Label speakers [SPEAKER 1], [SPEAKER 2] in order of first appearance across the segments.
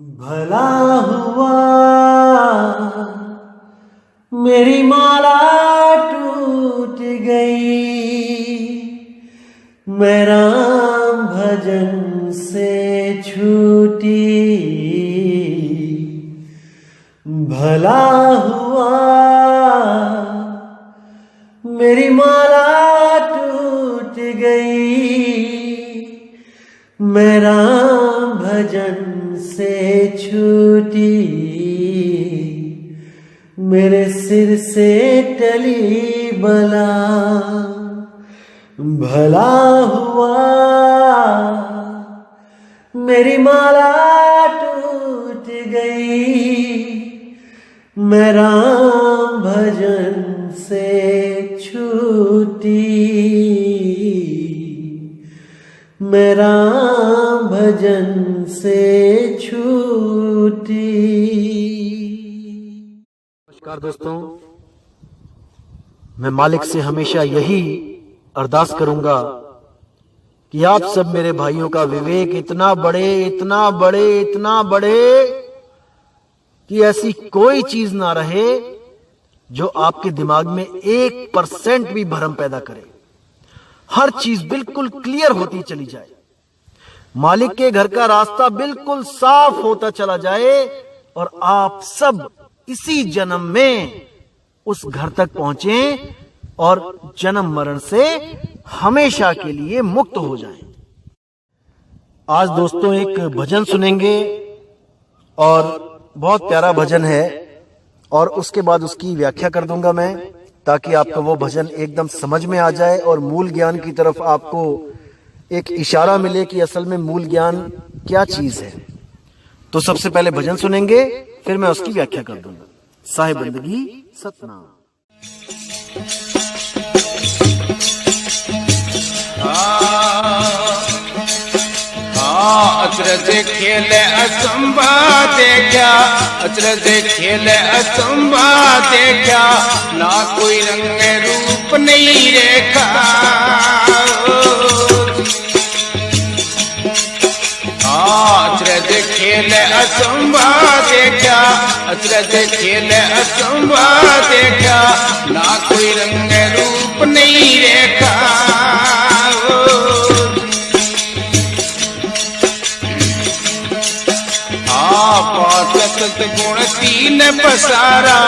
[SPEAKER 1] भला हुआ मेरी माला टूट गई, मैं राम भजन से छूटी। भला हुआ मेरी माला टूट गई, मैं राम भजन से छूटी। मेरे सिर से टली बला, भला हुआ मेरी माला टूट गई, मैं राम भजन से छूटी। मैं राम भजन से छूटी।
[SPEAKER 2] नमस्कार दोस्तों, मैं मालिक से हमेशा यही अरदास करूंगा कि आप सब मेरे भाइयों का विवेक इतना बढ़े कि ऐसी कोई चीज ना रहे जो आपके दिमाग में 1% भी भ्रम पैदा करे। हर चीज बिल्कुल क्लियर होती चली जाए, मालिक के घर का रास्ता बिल्कुल साफ होता चला जाए और आप सब इसी जन्म में उस घर तक पहुंचे और जन्म मरण से हमेशा के लिए मुक्त हो जाएं। आज दोस्तों एक भजन सुनेंगे और बहुत प्यारा भजन है और उसके बाद उसकी व्याख्या कर दूंगा मैं, ताकि आपको वो भजन एकदम समझ में आ जाए और मूल ज्ञान की तरफ आपको एक इशारा मिले कि असल में मूल ज्ञान क्या चीज है। तो सबसे पहले भजन सुनेंगे, फिर मैं उसकी व्याख्या कर दूंगा। साहिब बंदगी सतनाम।
[SPEAKER 3] अचरज खेल असंभा देखा, अचरज खेल असंभा देखा, ना कोई रंग रूप नहीं रेखा। अचरज खेल असंभा देखा, अचरज खेल असंभा देखा, ना कोई रंग रूप नहीं रेखा। सत गुण तीन पसारा,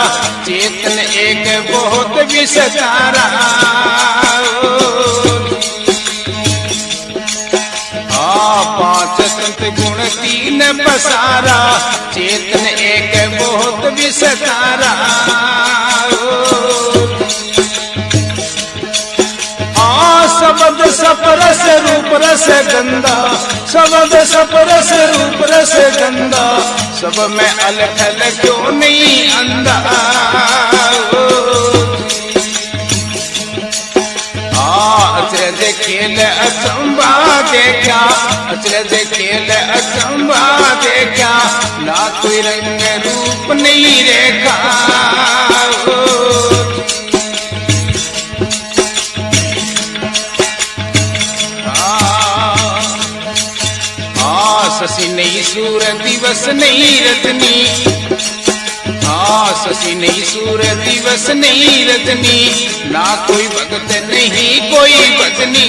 [SPEAKER 3] चेतन एक बहुत विस्तारा। पांच संत गुण तीन पसारा, चेतन एक बहुत विस्तारा। शब्द सपरस रूप रस गंदा, शब्द सपरस रूप रस गंदा, सब में अलखल क्यों नहीं अंधा। अचरज खेल असंभा देखा, अचरज खेल असंभा देखा, ना कोई रंग रूप नहीं रेखा। शशि नहीं सूर दिवस नहीं रजनी, शशि नहीं सूर दिवस नहीं रजनी, ना कोई भगत नहीं कोई भजनी।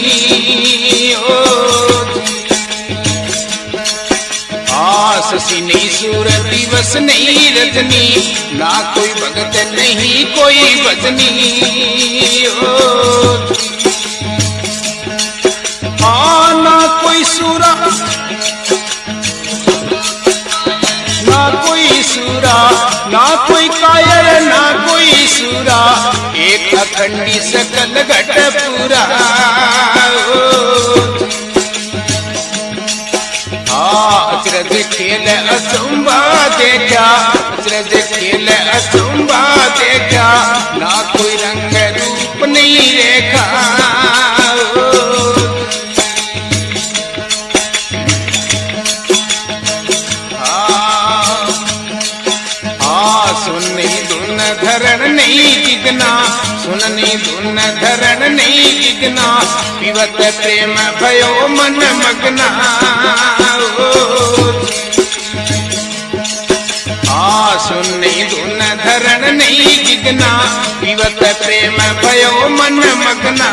[SPEAKER 3] शशि नहीं सूर दिवस नहीं रजनी, ना कोई भगत नहीं कोई भजनी। ना कोई सूरा, ना कोई सूरा, ना कोई कायर, ना कोई सूरा, एक अखंडी सकल घट पूरा। अचरज खेल असंभा देखा, अचरज खेल असंभा देखा, ना कोई रंग रूप नहीं रेखा। धरण नहीं जिगना, सुननी धुन धरण नहीं जिगना, पिबत प्रेम भयो मन मगना। पीवत प्रेम भयो मन मगना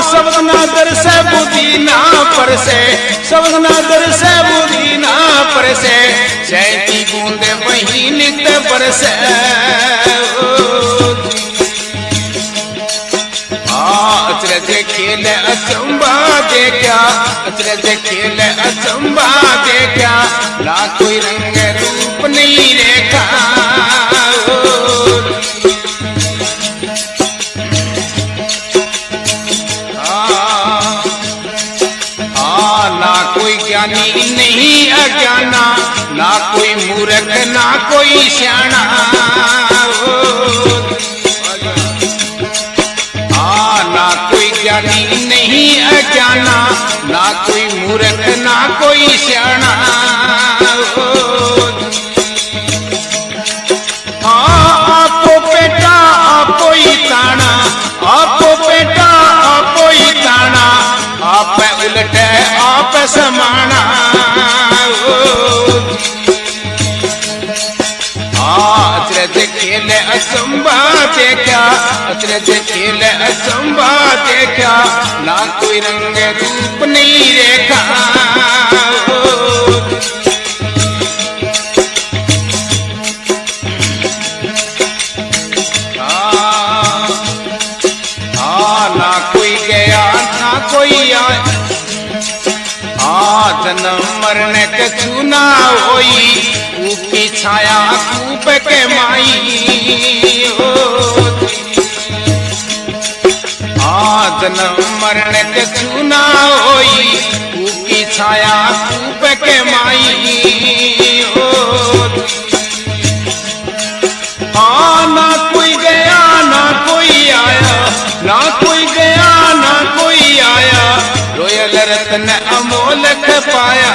[SPEAKER 3] शब्द ना दर्शे बुद्धि ना परसे शब्द ना दर्शे बुद्धि ना परसे सहती बूंद वही नित्य बरसे अचरज खेल अचंबा देखा अचरज खेल अचंबा देखा ना कोई रंग रूप नहीं रेखा ना कोई ज्ञानी नहीं अज्ञाना ना कोई मूर्ख ना कोई सियाना ना कोई ज्ञानी नहीं अज्ञाना ना कोई मूर्ख ना कोई सियाना आपको बेटा आपको ही ताना आपको बेटा आपको ही ताना आप उलट आप समाना अचरज खेल अचंबा देखा अचरज खेल अचंबा देखा ना कोई रंग रूप नहीं रेखा ना कोई गया ना कोई आया जन्म मरण कछु ना होई ऊपी छाया कूप के माई जन्म मरण कछु ना होई ऊपी छाया कूप के माई ना कोई गया ना कोई आया ना कोई गया ना कोई आया रोयल रत्न अमोलक पाया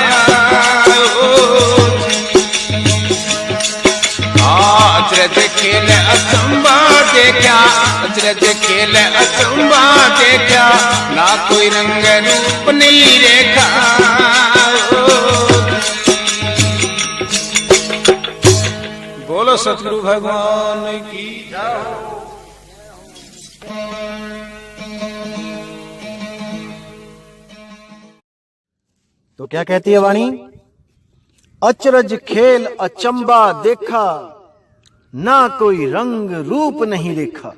[SPEAKER 3] अचरज खेल अचंबा देखा अचरज खेल अचंबा देखा ना कोई रंग रूप नहीं रेखा बोलो सतगुरु भगवान की
[SPEAKER 2] तो क्या कहती है वाणी? अचरज खेल अचंबा देखा ना कोई रंग रूप नहीं देखा।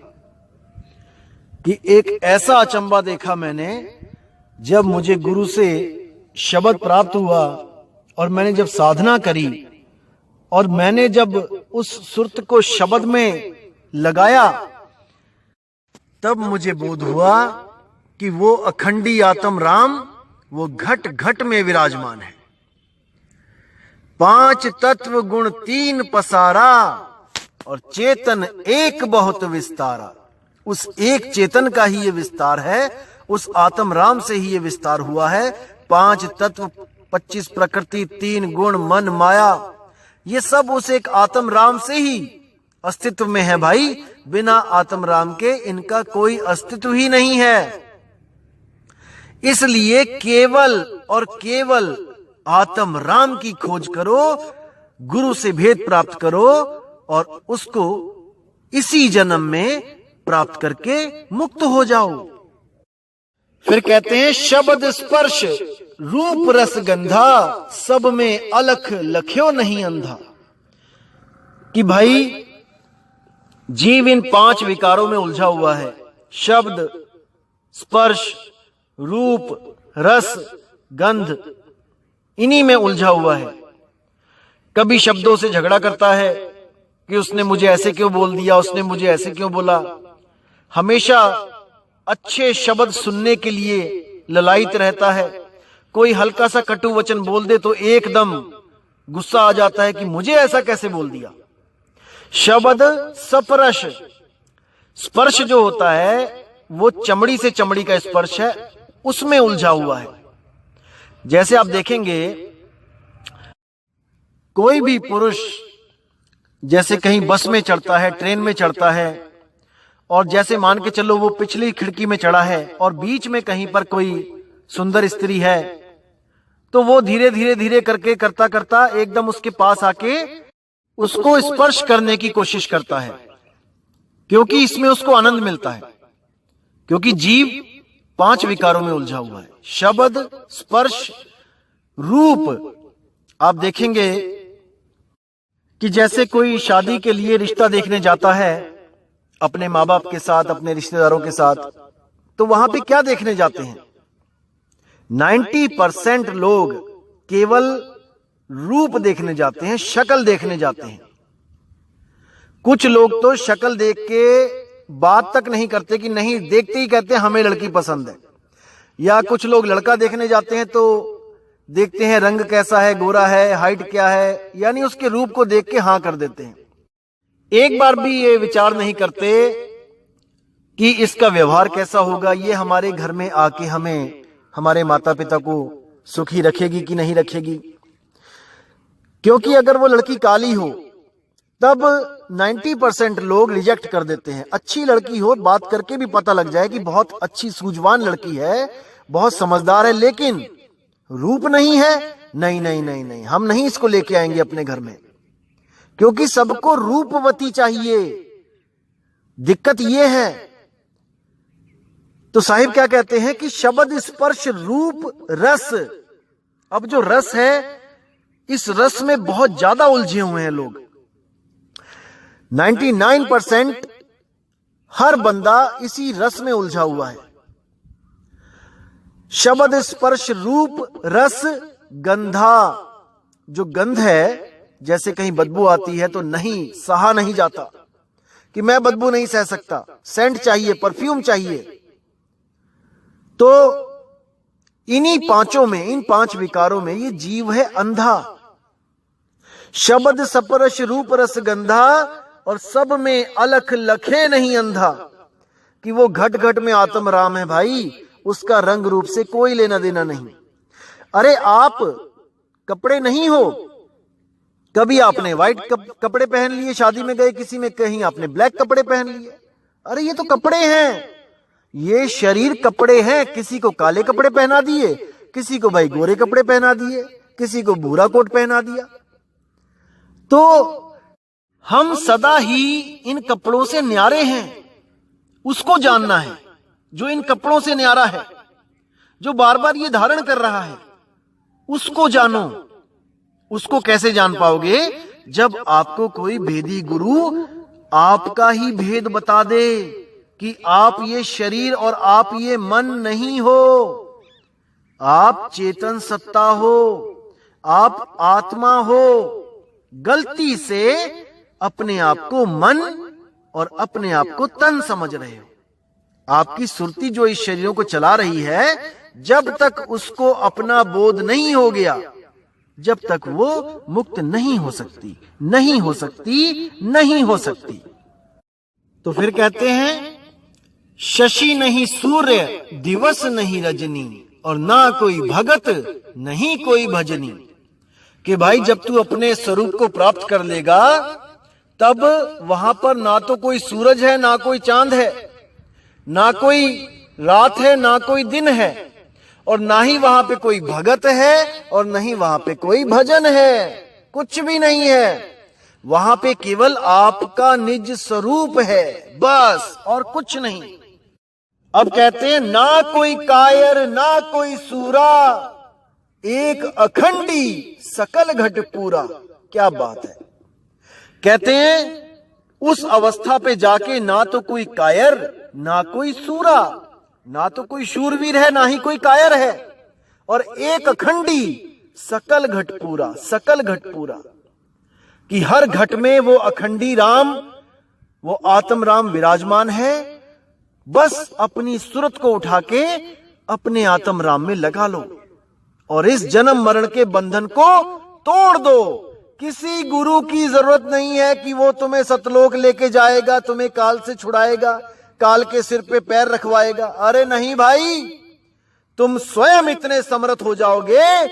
[SPEAKER 2] कि एक ऐसा अचंबा देखा मैंने जब मुझे गुरु से शब्द प्राप्त हुआ और मैंने जब साधना करी और मैंने जब उस सुरत को शब्द में लगाया तब मुझे बोध हुआ कि वो अखंडी आत्म राम वो घट घट में विराजमान है। 5 तत्व गुण 3 पसारा और चेतन एक बहुत विस्तारा। उस एक चेतन का ही ये विस्तार है, उस आत्म राम से ही ये विस्तार हुआ है। 5 तत्व 25 प्रकृति 3 गुण मन माया ये सब उस एक आत्म राम से ही अस्तित्व में है भाई। बिना आत्म राम के इनका कोई अस्तित्व ही नहीं है। इसलिए केवल और केवल आत्म राम की खोज करो, गुरु से भेद प्राप्त करो और उसको इसी जन्म में प्राप्त करके मुक्त हो जाओ। फिर कहते हैं शब्द स्पर्श रूप रस गंधा सब में अलख लख्यो नहीं अंधा। कि भाई जीव इन 5 विकारों में उलझा हुआ है। शब्द स्पर्श रूप रस गंध इन्हीं में उलझा हुआ है। कभी शब्दों से झगड़ा करता है कि उसने मुझे ऐसे क्यों बोल दिया, उसने मुझे ऐसे क्यों बोला। हमेशा अच्छे शब्द सुनने के लिए ललायित रहता है। कोई हल्का सा कटु वचन बोल दे तो एकदम गुस्सा आ जाता है कि मुझे ऐसा कैसे बोल दिया। शब्द स्पर्श स्पर्श जो होता है वो चमड़ी से चमड़ी का स्पर्श है, उसमें उलझा हुआ है। जैसे आप देखेंगे कोई भी पुरुष जैसे कहीं बस में चढ़ता है, ट्रेन में चढ़ता है और जैसे मान के चलो वो पिछली खिड़की में चढ़ा है और बीच में कहीं पर कोई सुंदर स्त्री है तो वो धीरे धीरे धीरे करके करता करता एकदम उसके पास आके उसको स्पर्श करने की कोशिश करता है, क्योंकि इसमें उसको आनंद मिलता है। क्योंकि जीव 5 विकारों में उलझा हुआ है, शब्द, स्पर्श, रूप। आप देखेंगे कि जैसे कोई शादी के लिए रिश्ता देखने जाता है अपने माँ बाप के साथ, अपने रिश्तेदारों के साथ, तो वहां पे क्या देखने जाते हैं? 90% लोग केवल रूप देखने जाते हैं, शक्ल देखने जाते हैं। कुछ लोग तो शक्ल देख के बात तक नहीं करते कि नहीं, देखते ही कहते हैं हमें लड़की पसंद है। या कुछ लोग लड़का देखने जाते हैं तो देखते हैं रंग कैसा है, गोरा है, हाइट क्या है, यानी उसके रूप को देख के हां कर देते हैं। एक बार भी ये विचार नहीं करते कि इसका व्यवहार कैसा होगा, ये हमारे घर में आके हमें, हमारे माता पिता को सुखी रखेगी कि नहीं रखेगी। क्योंकि अगर वो लड़की काली हो तब 90% लोग रिजेक्ट कर देते हैं। अच्छी लड़की हो, बात करके भी पता लग जाए कि बहुत अच्छी सूझवान लड़की है, बहुत समझदार है, लेकिन रूप नहीं है, नहीं नहीं नहीं नहीं, हम नहीं इसको लेके आएंगे अपने घर में, क्योंकि सबको रूपवती चाहिए। दिक्कत यह है। तो साहिब क्या कहते हैं कि शब्द, स्पर्श, रूप, रस। अब जो रस है, इस रस में बहुत ज्यादा उलझे हुए हैं लोग। 99% हर बंदा इसी रस में उलझा हुआ है। शब्द, स्पर्श, रूप, रस, गंधा। जो गंध है, जैसे कहीं बदबू आती है तो नहीं, सहा नहीं जाता कि मैं बदबू नहीं सह सकता, सेंट चाहिए, परफ्यूम चाहिए। तो इन्हीं पांचों में, इन 5 विकारों में ये जीव है अंधा। शब्द, स्पर्श, रूप, रस, गंधा, और सब में अलख लखे नहीं अंधा। कि वो घट घट में आत्म राम है भाई, उसका रंग रूप से कोई लेना देना नहीं। अरे आप कपड़े नहीं हो, कभी आपने व्हाइट कपड़े पहन लिए, शादी में गए किसी में, कहीं आपने ब्लैक कपड़े पहन लिए। अरे ये तो कपड़े हैं, ये शरीर कपड़े हैं। किसी को काले कपड़े पहना दिए, किसी को भाई गोरे कपड़े पहना दिए, किसी को भूरा कोट पहना दिया। तो हम सदा ही इन कपड़ों से न्यारे हैं। उसको जानना है जो इन कपड़ों से न्यारा है, जो बार बार ये धारण कर रहा है, उसको जानो। उसको कैसे जान पाओगे? जब आपको कोई भेदी गुरु आपका ही भेद बता दे कि आप ये शरीर और आप ये मन नहीं हो, आप चेतन सत्ता हो, आप आत्मा हो। गलती से अपने आप को मन और अपने आप को तन समझ रहे हो। आपकी सुरती जो इस शरीरों को चला रही है, जब तक उसको अपना बोध नहीं हो गया, जब तक वो मुक्त नहीं हो सकती, नहीं हो सकती, नहीं हो सकती। तो फिर कहते हैं, शशि नहीं सूर्य, दिवस नहीं रजनी, और ना कोई भगत, नहीं कोई भजनी। कि भाई जब तू अपने स्वरूप को प्राप्त कर लेगा, तब वहां पर ना तो कोई सूरज है, ना कोई चांद है, ना कोई रात है, ना कोई दिन है, और ना ही वहां पे कोई भगत है, और नहीं वहां पे कोई भजन है। कुछ भी नहीं है। वहां पे केवल आपका निज स्वरूप है, बस, और कुछ नहीं। अब कहते हैं, ना कोई कायर, ना कोई सूरा, एक अखंडी सकल घट पूरा। क्या बात है। कहते हैं उस अवस्था पे जाके ना तो कोई कायर, ना कोई सूरा, ना तो कोई शूरवीर है, ना ही कोई कायर है, और एक अखंडी सकल घट पूरा, सकल घट पूरा। कि हर घट में वो अखंडी राम, वो आत्म राम विराजमान है। बस अपनी सूरत को उठा के अपने आत्म राम में लगा लो और इस जन्म मरण के बंधन को तोड़ दो। किसी गुरु की जरूरत नहीं है कि वो तुम्हें सतलोक लेके जाएगा, तुम्हें काल से छुड़ाएगा, काल के सिर पे पैर रखवाएगा। अरे नहीं भाई, तुम स्वयं इतने समर्थ हो जाओगे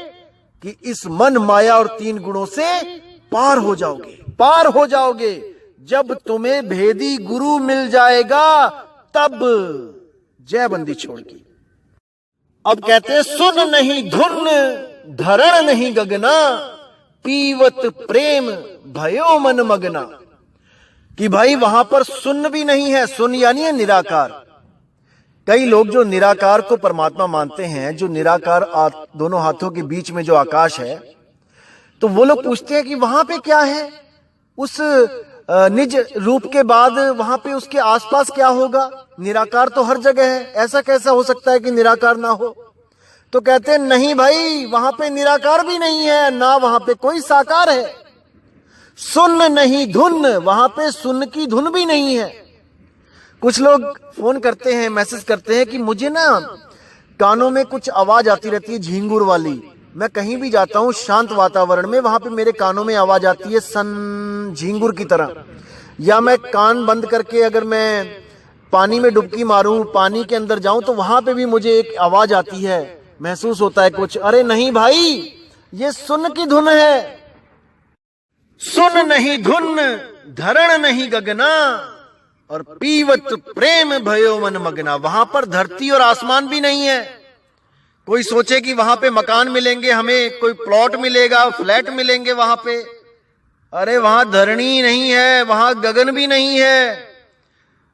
[SPEAKER 2] कि इस मन, माया और 3 गुणों से पार हो जाओगे, पार हो जाओगे। जब तुम्हें भेदी गुरु मिल जाएगा तब जय बंदी छोड़ की। अब कहते हैं, सुन नहीं धुन, धरण नहीं गगना, पीवत प्रेम भयो मन मगना, कि भाई वहां पर सुन भी नहीं है। सुन यानी है निराकार। कई लोग जो निराकार को परमात्मा मानते हैं, जो निराकार दोनों हाथों के बीच में जो आकाश है, तो वो लोग पूछते हैं कि वहां पे क्या है, उस निज रूप के बाद वहां पे उसके आसपास क्या होगा। निराकार तो हर जगह है, ऐसा कैसा हो सकता है कि निराकार ना हो। तो कहते हैं नहीं भाई, वहां पे निराकार भी नहीं है, ना वहां पे कोई साकार है। सुन नहीं धुन, वहां पे सुन की धुन भी नहीं है। कुछ लोग फोन करते हैं, मैसेज करते हैं कि मुझे ना कानों में कुछ आवाज आती रहती है झींगुर वाली। मैं कहीं भी जाता हूं शांत वातावरण में, वहां पे मेरे कानों में आवाज आती है सन झींगुर की तरह। या मैं कान बंद करके अगर मैं पानी में डुबकी मारूं, पानी के अंदर जाऊं, तो वहां पे भी मुझे एक आवाज आती है, महसूस होता है कुछ। अरे नहीं भाई, ये सुन की धुन है। सुन नहीं धुन, धरण नहीं गगना, और पीवत प्रेम भयो मन मगना। वहां पर धरती और आसमान भी नहीं है। कोई सोचे कि वहां पे मकान मिलेंगे, हमें कोई प्लॉट मिलेगा, फ्लैट मिलेंगे वहां पे। अरे वहां धरणी नहीं है, वहां गगन भी नहीं है,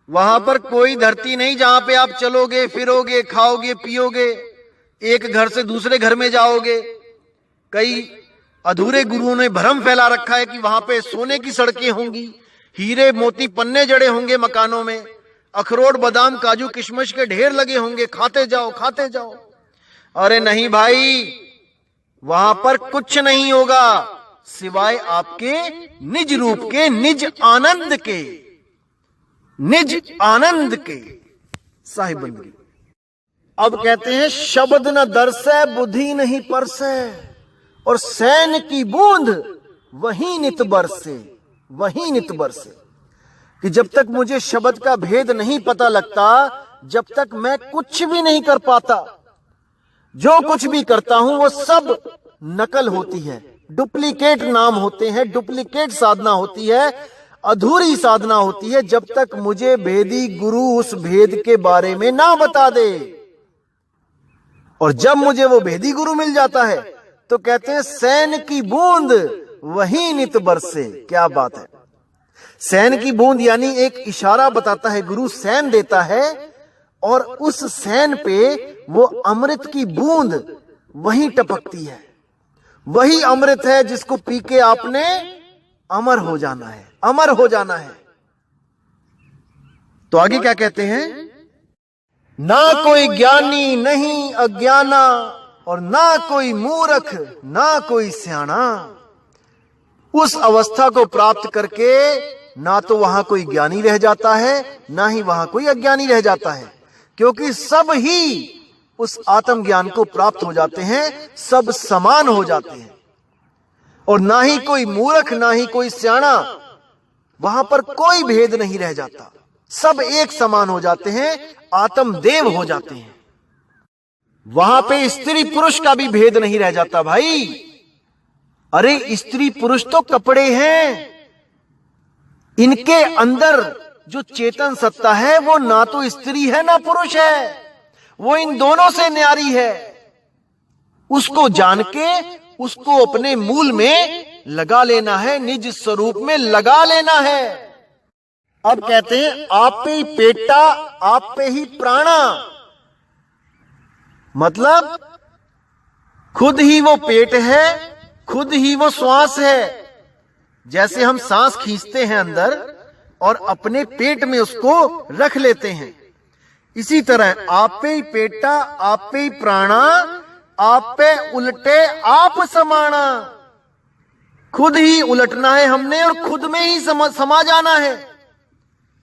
[SPEAKER 2] वहां पर कोई धरती नहीं जहां पे आप चलोगे, फिरोगे, खाओगे, पियोगे, एक घर से दूसरे घर में जाओगे। कई अधूरे गुरुओं ने भ्रम फैला रखा है कि वहां पे सोने की सड़कें होंगी, हीरे मोती पन्ने जड़े होंगे मकानों में, अखरोट बादाम काजू किशमिश के ढेर लगे होंगे, खाते जाओ खाते जाओ। अरे नहीं भाई, वहां पर कुछ नहीं होगा सिवाय आपके निज रूप के, निज आनंद के, निज आनंद के। साहिब बंदगी। अब कहते हैं शब्द न दरसै बुद्धि नहीं परसै, और सैन की बूंद वही नित बरसे, वही नित बरसे। कि जब तक मुझे शब्द का भेद नहीं पता लगता, जब तक मैं कुछ भी नहीं कर पाता। जो कुछ भी करता हूं वो सब नकल होती है, डुप्लीकेट नाम होते हैं, डुप्लीकेट साधना होती है, अधूरी साधना होती है, जब तक मुझे भेदी गुरु उस भेद के बारे में ना बता दे। और जब मुझे वो भेदी गुरु मिल जाता है तो कहते हैं सैन की बूंद वही नित बरसे। क्या बात है। सैन की बूंद यानी एक इशारा बताता है, गुरु सैन देता है, और उस सैन पे वो अमृत की बूंद वही टपकती है। वही अमृत है जिसको पी के आपने अमर हो जाना है, अमर हो जाना है। तो आगे क्या कहते हैं, ना कोई ज्ञानी नहीं अज्ञाना, और ना कोई मूर्ख ना कोई सियाना। उस अवस्था को प्राप्त करके ना तो वहां कोई ज्ञानी रह जाता है, ना ही वहां कोई अज्ञानी रह जाता है, क्योंकि सब ही उस आत्मज्ञान को प्राप्त हो जाते हैं, सब समान हो जाते हैं। और ना ही कोई मूर्ख ना ही कोई सियाना, वहां पर कोई भेद नहीं रह जाता, सब एक समान हो जाते हैं, आत्मदेव हो जाते हैं। वहां पे स्त्री पुरुष का भी भेद नहीं रह जाता भाई। अरे स्त्री पुरुष तो कपड़े हैं, इनके अंदर जो चेतन सत्ता है वो ना तो स्त्री है ना पुरुष है, वो इन दोनों से न्यारी है। उसको जान के उसको अपने मूल में लगा लेना है, निज स्वरूप में लगा लेना है। अब कहते हैं आप पे ही पेटा आप पे ही प्राणा, मतलब खुद ही वो पेट है, खुद ही वो श्वास है। जैसे हम सांस खींचते हैं अंदर और अपने पेट में उसको रख लेते हैं, इसी तरह आप पे ही पेटा आप पे ही प्राणा, आप पे उलटे आप समाना। खुद ही उलटना है हमने और खुद में ही समा जाना है।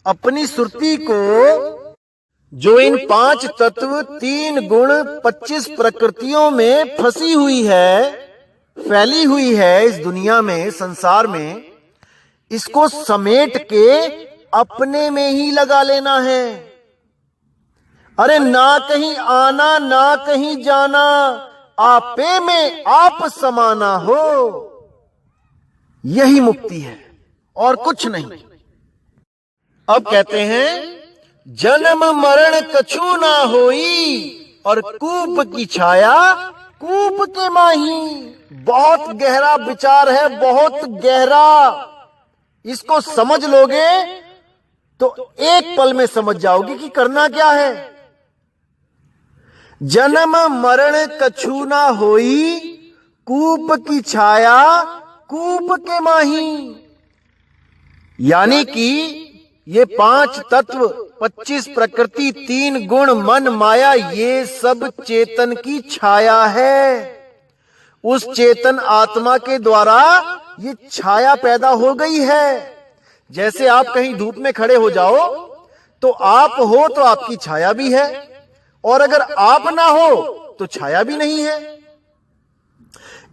[SPEAKER 2] अपनी सुरती को जो इन 5 तत्व 3 गुण 25 प्रकृतियों में फंसी हुई है, फैली हुई है इस दुनिया में, संसार में, इसको समेट के अपने में ही लगा लेना है। अरे ना कहीं आना ना कहीं जाना, आपे में आप समाना हो, यही मुक्ति है और कुछ नहीं। अब कहते हैं जन्म मरण कछु ना होई, और कूप की छाया कूप के माही। बहुत गहरा विचार है, बहुत गहरा। इसको समझ लोगे तो एक पल में समझ जाओगे कि करना क्या है। जन्म मरण कछु ना होई, कूप की छाया कूप के माही। यानी कि ये 5 तत्व, 25 प्रकृति, 3 गुण, मन, माया, ये सब चेतन की छाया है। उस चेतन आत्मा के द्वारा ये छाया पैदा हो गई है। जैसे आप कहीं धूप में खड़े हो जाओ तो आप हो तो आपकी छाया भी है, और अगर आप ना हो तो छाया भी नहीं है।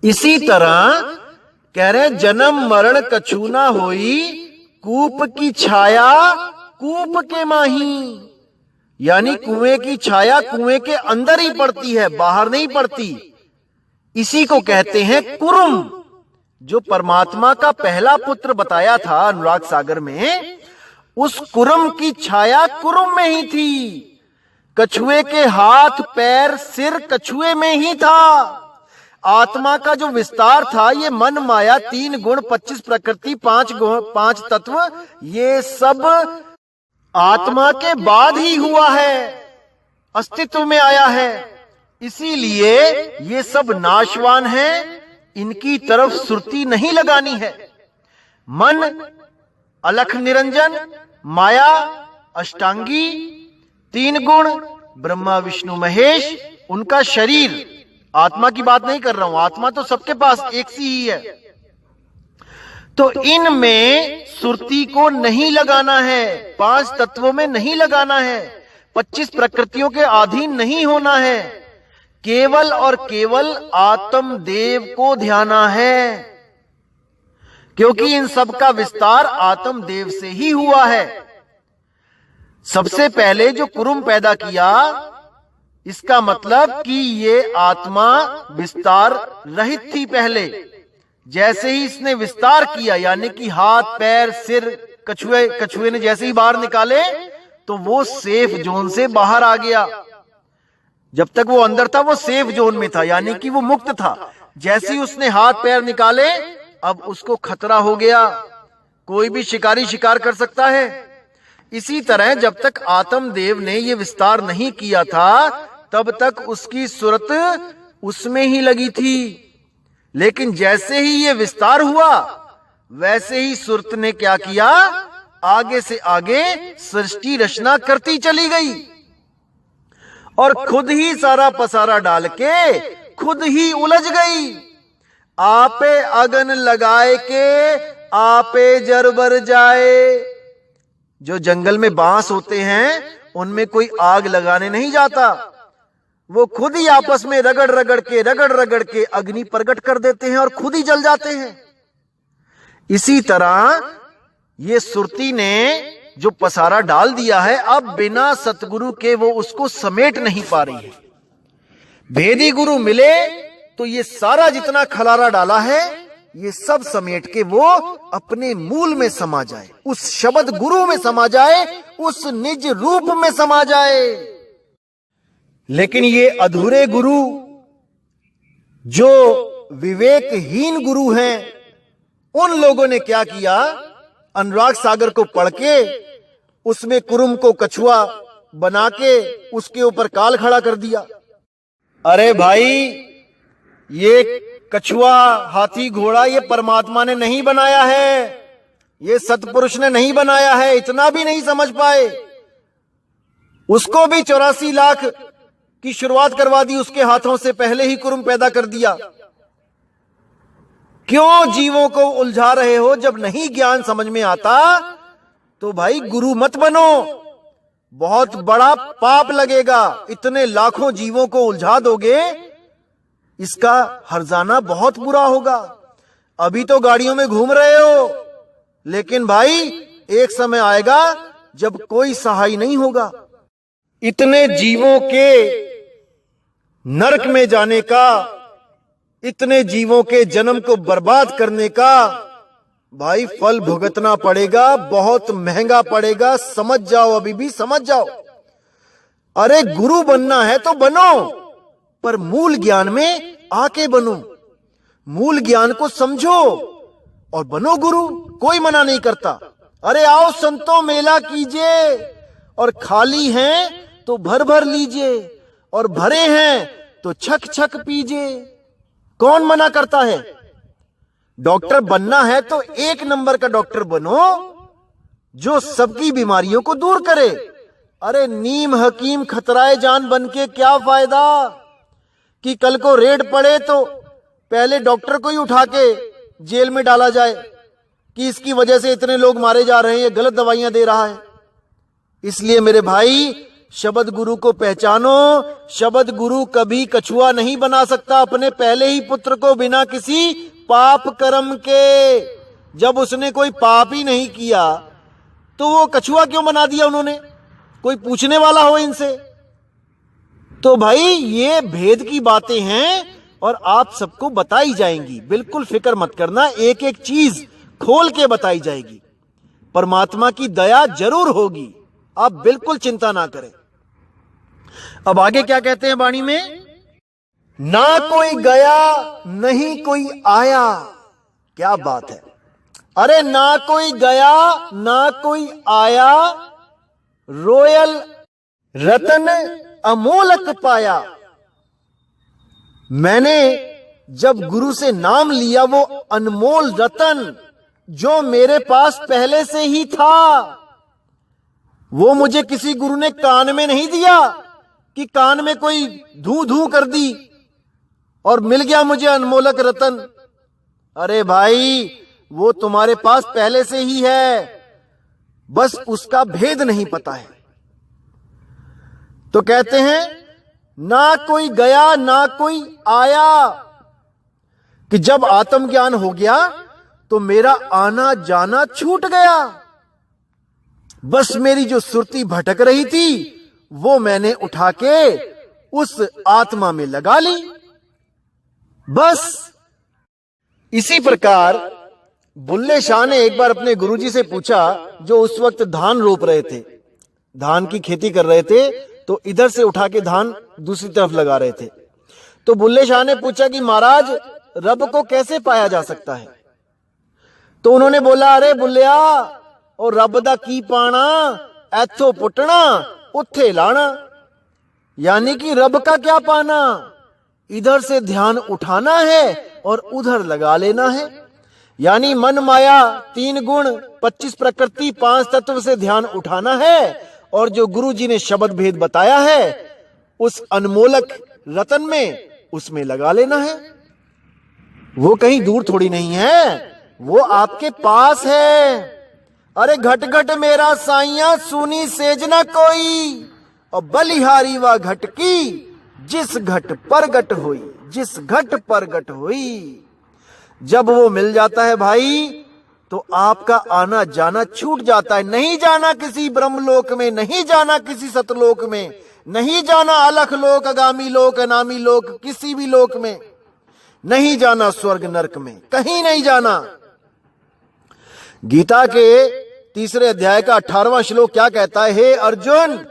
[SPEAKER 2] इसी तरह कह रहे जन्म मरण कछु ना होई, कूप की छाया कूप के माही। यानी कुएं की छाया कुएं के अंदर ही पड़ती है, बाहर नहीं पड़ती। इसी को कहते हैं कुरुम। जो परमात्मा का पहला पुत्र बताया था अनुराग सागर में, उस कुरुम की छाया कुरुम में ही थी। कछुए के हाथ पैर सिर कछुए में ही था। आत्मा का जो विस्तार था, ये मन माया, 3 गुण, 25 प्रकृति, 5 तत्व, ये सब आत्मा के बाद ही हुआ है, अस्तित्व में आया है। इसीलिए ये सब नाशवान है, इनकी तरफ सुरती नहीं लगानी है। मन अलख निरंजन, माया अष्टांगी, 3 गुण ब्रह्मा विष्णु महेश, उनका शरीर। आत्मा की बात नहीं कर रहा हूं, आत्मा तो सबके पास एक सी ही है। तो इनमें सुरती को नहीं लगाना है, 5 तत्वों में नहीं लगाना है, 25 प्रकृतियों के अधीन नहीं होना है। केवल और केवल आत्म देव को ध्याना है, क्योंकि इन सब का विस्तार आत्म देव से ही हुआ है। सबसे पहले जो कुरुम पैदा किया, इसका मतलब कि ये आत्मा विस्तार रहित थी पहले। जैसे ही इसने विस्तार किया, यानी कि हाथ पैर सिर कछुए ने जैसे ही बाहर निकाले, तो वो सेफ जोन से बाहर आ गया। जब तक वो अंदर था वो सेफ जोन में था, यानी कि वो मुक्त था। जैसे ही उसने हाथ पैर निकाले, अब उसको खतरा हो गया। कोई भी शिकारी शिकार कर सकता है। इसी तरह जब तक आत्मदेव ने ये विस्तार नहीं किया था, तब तक उसकी सूरत उसमें ही लगी थी। लेकिन जैसे ही ये विस्तार हुआ, वैसे ही सूरत ने क्या किया, आगे से आगे सृष्टि रचना करती चली गई, और खुद ही सारा पसारा डाल के खुद ही उलझ गई। आपे अगन लगाए के आपे जरबर जाए। जो जंगल में बांस होते हैं, उनमें कोई आग लगाने नहीं जाता, वो खुद ही आपस में रगड़ रगड़ के अग्नि प्रकट कर देते हैं और खुद ही जल जाते हैं। इसी तरह ये सुरती ने जो पसारा डाल दिया है, अब बिना सतगुरु के वो उसको समेट नहीं पा रही है। भेदी गुरु मिले तो ये सारा जितना खलारा डाला है, ये सब समेट के वो अपने मूल में समा जाए, उस शब्द गुरु में समा जाए, उस निज रूप में समा जाए। लेकिन ये अधूरे गुरु, जो विवेकहीन गुरु हैं, उन लोगों ने क्या किया, अनुराग सागर को पढ़ के उसमें कुरुम को कछुआ बना के उसके ऊपर काल खड़ा कर दिया। अरे भाई, ये कछुआ हाथी घोड़ा ये परमात्मा ने नहीं बनाया है, ये सतपुरुष ने नहीं बनाया है। इतना भी नहीं समझ पाए। उसको भी 84 लाख की शुरुआत करवा दी, उसके हाथों से पहले ही कुरुम पैदा कर दिया। क्यों जीवों को उलझा रहे हो? जब नहीं ज्ञान समझ में आता तो भाई गुरु मत बनो, बहुत बड़ा पाप लगेगा। इतने लाखों जीवों को उलझा दोगे, इसका हर्जाना बहुत बुरा होगा। अभी तो गाड़ियों में घूम रहे हो, लेकिन भाई एक समय आएगा जब कोई सहाय नहीं होगा। इतने जीवों के नरक में जाने का, इतने जीवों के जन्म को बर्बाद करने का भाई फल भुगतना पड़ेगा, बहुत महंगा पड़ेगा। समझ जाओ, अभी भी समझ जाओ। अरे गुरु बनना है तो बनो, पर मूल ज्ञान में आके बनो, मूल ज्ञान को समझो और बनो गुरु। कोई मना नहीं करता। अरे आओ संतो मेला कीजिए, और खाली हैं तो भर भर लीजिए, और भरे हैं तो छक छक पीजिए। कौन मना करता है? डॉक्टर बनना है तो एक नंबर का डॉक्टर बनो, जो सबकी बीमारियों को दूर करे। अरे नीम हकीम खतराए जान बन के क्या फायदा कि कल को रेड पड़े तो पहले डॉक्टर को ही उठा के जेल में डाला जाए कि इसकी वजह से इतने लोग मारे जा रहे हैं, ये गलत दवाइयां दे रहा है। इसलिए मेरे भाई, शब्द गुरु को पहचानो। शब्द गुरु कभी कछुआ नहीं बना सकता अपने पहले ही पुत्र को बिना किसी पाप कर्म के। जब उसने कोई पाप ही नहीं किया तो वो कछुआ क्यों बना दिया उन्होंने? कोई पूछने वाला हो इनसे? तो भाई ये भेद की बातें हैं और आप सबको बताई जाएंगी। बिल्कुल फिक्र मत करना, एक एक चीज खोल के बताई जाएगी। परमात्मा की दया जरूर होगी, आप बिल्कुल चिंता ना करें। अब आगे क्या कहते हैं वाणी में? ना कोई गया नहीं कोई आया। क्या बात है! अरे ना कोई गया ना कोई आया, रोयल रतन अमोलक पाया। मैंने जब गुरु से नाम लिया वो अनमोल रतन जो मेरे पास पहले से ही था, वो मुझे किसी गुरु ने कान में नहीं दिया कि कान में कोई धू धू कर दी और मिल गया मुझे अनमोलक रतन। अरे भाई, वो तुम्हारे पास पहले से ही है, बस उसका भेद नहीं पता है। तो कहते हैं ना कोई गया ना कोई आया, कि जब आत्मज्ञान हो गया तो मेरा आना जाना छूट गया। बस मेरी जो सुरती भटक रही थी वो मैंने उठा के उस आत्मा में लगा ली। बस इसी प्रकार बुल्ले शाह ने एक बार अपने गुरुजी से पूछा, जो उस वक्त धान रोप रहे थे, धान की खेती कर रहे थे, तो इधर से उठा के धान दूसरी तरफ लगा रहे थे। तो बुल्ले शाह ने पूछा कि महाराज, रब को कैसे पाया जा सकता है? तो उन्होंने बोला, अरे बुल्लिया, और रब दा की पाना, ऐथो पुटना उत्थे लाना। यानी कि रब का क्या पाना? इधर से ध्यान उठाना है और उधर लगा लेना है। यानी मन माया 3 गुण 25 प्रकृति 5 तत्व से ध्यान उठाना है, और जो गुरु जी ने शब्द भेद बताया है उस अनमोलक रतन में, उसमें लगा लेना है। वो कहीं दूर थोड़ी नहीं है, वो आपके पास है। अरे घट घट मेरा साइया सुनी सेजना कोई, और बलिहारी व घट की जिस घट परगट हुई, जिस घट परगट हुई। जब वो मिल जाता है भाई तो आपका आना जाना छूट जाता है। नहीं जाना किसी ब्रह्मलोक में, नहीं जाना किसी सतलोक में, नहीं जाना अलख लोक, अगामी लोक, अनामी लोक, किसी भी लोक में नहीं जाना, स्वर्ग नरक में कहीं नहीं जाना। गीता के 3 अध्याय का 18वां श्लोक क्या कहता है? हे अर्जुन,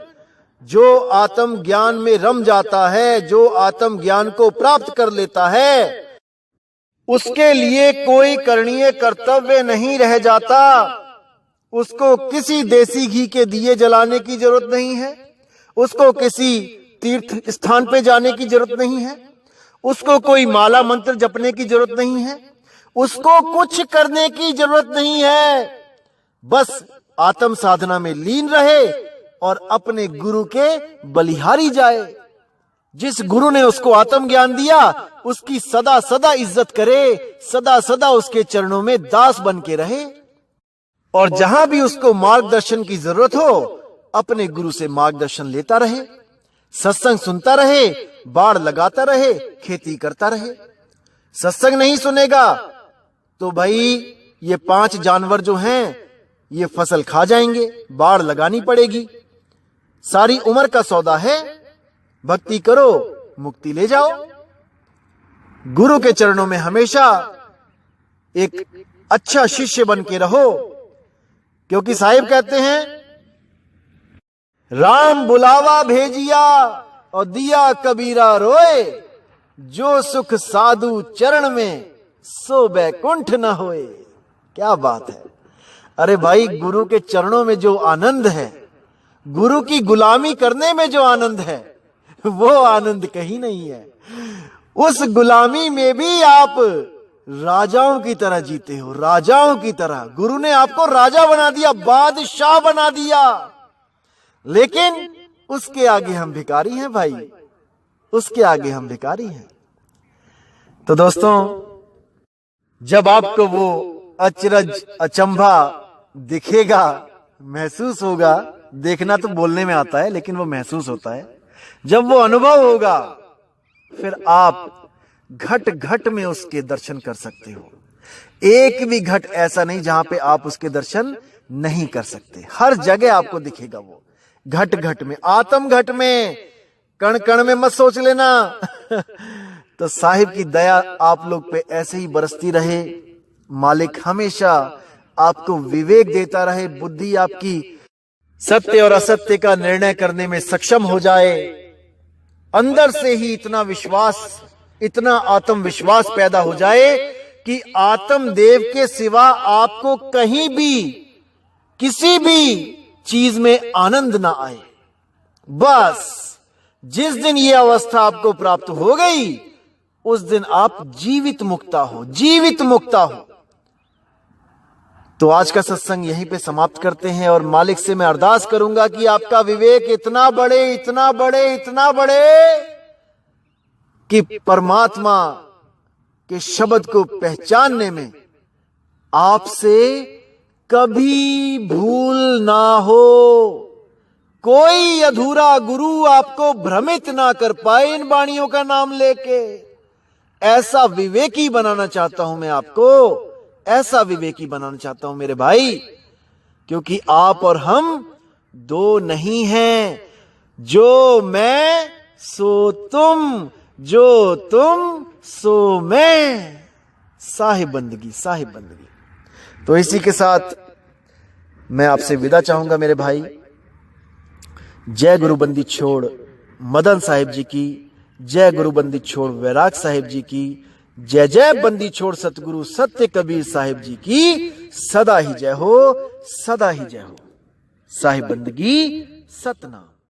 [SPEAKER 2] जो आत्म ज्ञान में रम जाता है, जो आत्म ज्ञान को प्राप्त कर लेता है, उसके लिए कोई करणीय कर्तव्य नहीं रह जाता। उसको किसी देसी घी के दिए जलाने की जरूरत नहीं है, उसको किसी तीर्थ स्थान पे जाने की जरूरत नहीं है, उसको कोई माला मंत्र जपने की जरूरत नहीं है, उसको कुछ करने की जरूरत नहीं है। बस आत्म साधना में लीन रहे और अपने गुरु के बलिहारी जाए। जिस गुरु ने उसको आत्म ज्ञान दिया उसकी सदा सदा इज्जत करे, सदा सदा उसके चरणों में दास बन के रहे, और जहां भी उसको मार्गदर्शन की जरूरत हो अपने गुरु से मार्गदर्शन लेता रहे, सत्संग सुनता रहे, बाड़ लगाता रहे, खेती करता रहे। सत्संग नहीं सुनेगा तो भाई ये 5 जानवर जो हैं ये फसल खा जाएंगे, बाड़ लगानी पड़ेगी। सारी उम्र का सौदा है, भक्ति करो मुक्ति ले जाओ। गुरु के चरणों में हमेशा एक अच्छा शिष्य बन के रहो, क्योंकि साहिब कहते हैं, राम बुलावा भेजिया और दिया कबीरा रोए, जो सुख साधु चरण में सो बैकुंठ न होए। क्या बात है। अरे भाई, गुरु के चरणों में जो आनंद है, गुरु की गुलामी करने में जो आनंद है, वो आनंद कहीं नहीं है। उस गुलामी में भी आप राजाओं की तरह जीते हो, राजाओं की तरह। गुरु ने आपको राजा बना दिया, बादशाह बना दिया, लेकिन उसके आगे हम भिखारी हैं भाई, उसके आगे हम भिखारी हैं। तो दोस्तों, जब आपको वो अचरज अचंभा दिखेगा, महसूस होगा, देखना तो बोलने में आता है लेकिन वो महसूस होता है, जब वो अनुभव होगा, फिर आप घट घट में उसके दर्शन कर सकते हो। एक भी घट ऐसा नहीं जहां पे आप उसके दर्शन नहीं कर सकते। हर जगह आपको दिखेगा वो, घट घट में, आत्म घट में, कण कण में मत सोच लेना। तो साहिब की दया आप लोग पे ऐसे ही बरसती रहे। मालिक हमेशा आपको विवेक देता रहे, बुद्धि आपकी सत्य और असत्य का निर्णय करने में सक्षम हो जाए। अंदर से ही इतना विश्वास, इतना आत्मविश्वास पैदा हो जाए कि आत्मदेव के सिवा आपको कहीं भी, किसी भी चीज में आनंद ना आए। बस जिस दिन ये अवस्था आपको प्राप्त हो गई, उस दिन आप जीवित मुक्ता हो, जीवित मुक्ता हो। तो आज का सत्संग यहीं पे समाप्त करते हैं और मालिक से मैं अरदास करूंगा कि आपका विवेक इतना बढ़े, इतना बढ़े, इतना बढ़े कि परमात्मा के शब्द को पहचानने में आपसे कभी भूल ना हो। कोई अधूरा गुरु आपको भ्रमित ना कर पाए इन वाणियों का नाम लेके। ऐसा विवेकी बनाना चाहता हूं मैं आपको, ऐसा विवेकी बनाना चाहता हूं मेरे भाई, क्योंकि आप और हम दो नहीं हैं। जो मैं सो तुम, जो तुम सो मैं। साहिब बंदगी, साहिब बंदगी। तो इसी के साथ मैं आपसे विदा चाहूंगा मेरे भाई। जय गुरु बंदी छोड़ मदन साहिब जी की, जय गुरु बंदी छोड़ वैराग साहिब जी की, जय जय बंदी छोड़ सतगुरु सत्य कबीर साहिब जी की सदा ही जय हो, सदा ही जय हो। साहिब बंदगी सतनाम।